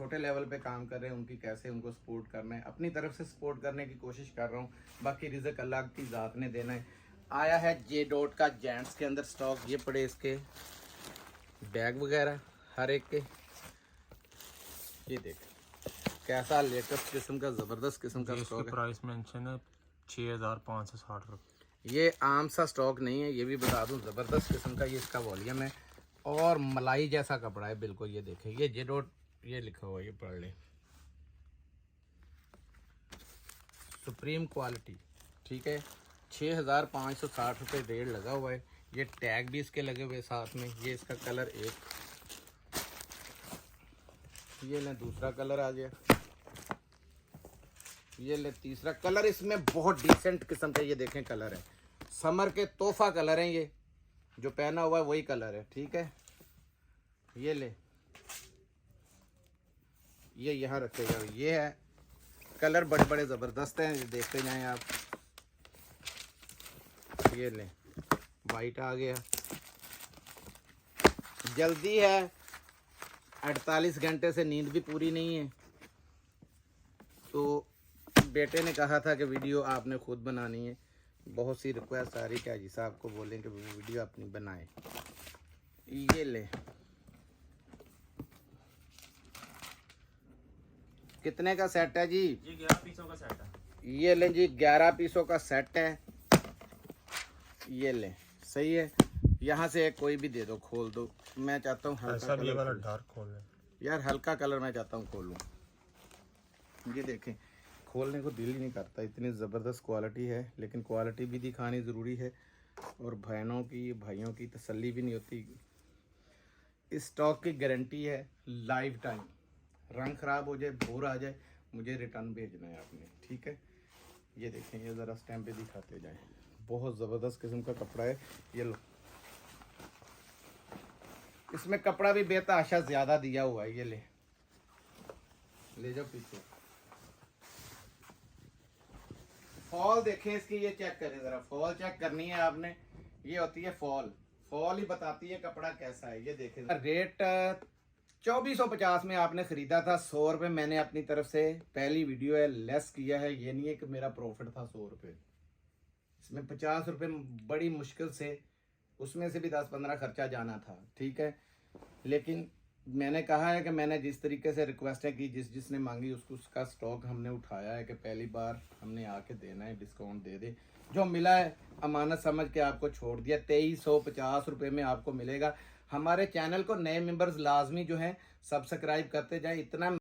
छोटे लेवल पे काम कर रहे हैं उनकी कैसे उनको सपोर्ट करना है, अपनी तरफ से सपोर्ट करने की कोशिश कर रहा हूँ। बाकी रिज़्क अल्लाह की ज़ात ने देना है। आया है जे डॉट का जेंट्स के अंदर स्टॉक, ये पड़े इसके बैग वगैरह हर एक के, ये देख कैसा लेटेस्ट किस्म का ज़बरदस्त किस्म का स्टॉक है। प्राइस मेंशन है 6560 रुपये। ये आम सा स्टॉक नहीं है, ये भी बता दूं ज़बरदस्त किस्म का ये इसका वॉल्यूम है और मलाई जैसा कपड़ा है बिल्कुल। ये देखें ये जे डॉट ये लिखा हुआ है, ये पढ़ लें, सुप्रीम क्वालिटी, ठीक है। 6560 रुपये रेट लगा हुआ है। ये टैग भी इसके लगे हुए साथ में। ये इसका कलर एक, ये ले दूसरा कलर आ गया, ये ले तीसरा कलर। इसमें बहुत डिसेंट किस्म का ये देखें कलर है, समर के तोहफा कलर हैं। ये जो पहना हुआ है वही कलर है, ठीक है। ये ले, ये यहाँ रखेगा। ये है कलर बड़े बड़े ज़बरदस्त हैं, ये देखते जाएं आप। ये ले वाइट आ गया, जल्दी है, 48 घंटे से नींद भी पूरी नहीं है, तो बेटे ने कहा था कि वीडियो आपने खुद बनानी है। बहुत सी रिक्वेस्ट आ रही कि हाजी साहब को बोलें कि वीडियो अपनी बनाए। ये ले, कितने का सेट है जी? ये 11 पीसों का सेट है। ये लें जी, 11 पीसों का सेट है। ये लें, सही है। यहाँ से एक कोई भी दे दो, खोल दो। मैं चाहता हूँ हल्का कलर डार्क खोल यार, हल्का कलर मैं चाहता हूँ खोलूँ। ये देखें, खोलने को दिल ही नहीं करता, इतनी ज़बरदस्त क्वालिटी है। लेकिन क्वालिटी भी दिखानी ज़रूरी है और बहनों की भाइयों की तसल्ली भी नहीं होती। इस स्टॉक की गारंटी है लाइफ टाइम। रंग ख़राब हो जाए, बोर आ जाए, मुझे रिटर्न भेजना है आपने, ठीक है। ये देखें, ये ज़रा स्टैम्प पे दिखाते जाएं। बहुत ज़बरदस्त किस्म का कपड़ा है। ये लो, इसमें कपड़ा भी बेतहाशा ज़्यादा दिया हुआ है। ये ले जाओ पीछे। फॉल देखें इसकी, ये चेक करें ज़रा, फॉल चेक करनी है आपने। ये होती है फॉल, फॉल ही बताती है कपड़ा कैसा है। ये देखें, रेट 2450 में आपने ख़रीदा था। 100 रुपये मैंने अपनी तरफ से, पहली वीडियो है, लेस किया है। ये नहीं है कि मेरा प्रॉफिट था 100 रुपये, इसमें 50 रुपये बड़ी मुश्किल से, उसमें से भी 10-15 खर्चा जाना था, ठीक है। लेकिन मैंने कहा है कि मैंने जिस तरीके से रिक्वेस्टें की, जिसने मांगी उसका स्टॉक हमने उठाया है कि पहली बार हमने आके देना है, डिस्काउंट दे दे। जो मिला है अमानत समझ के आपको छोड़ दिया। 2350 रुपये में आपको मिलेगा। हमारे चैनल को नए मेंबर्स लाजमी जो हैं सब्सक्राइब करते जाएं। इतना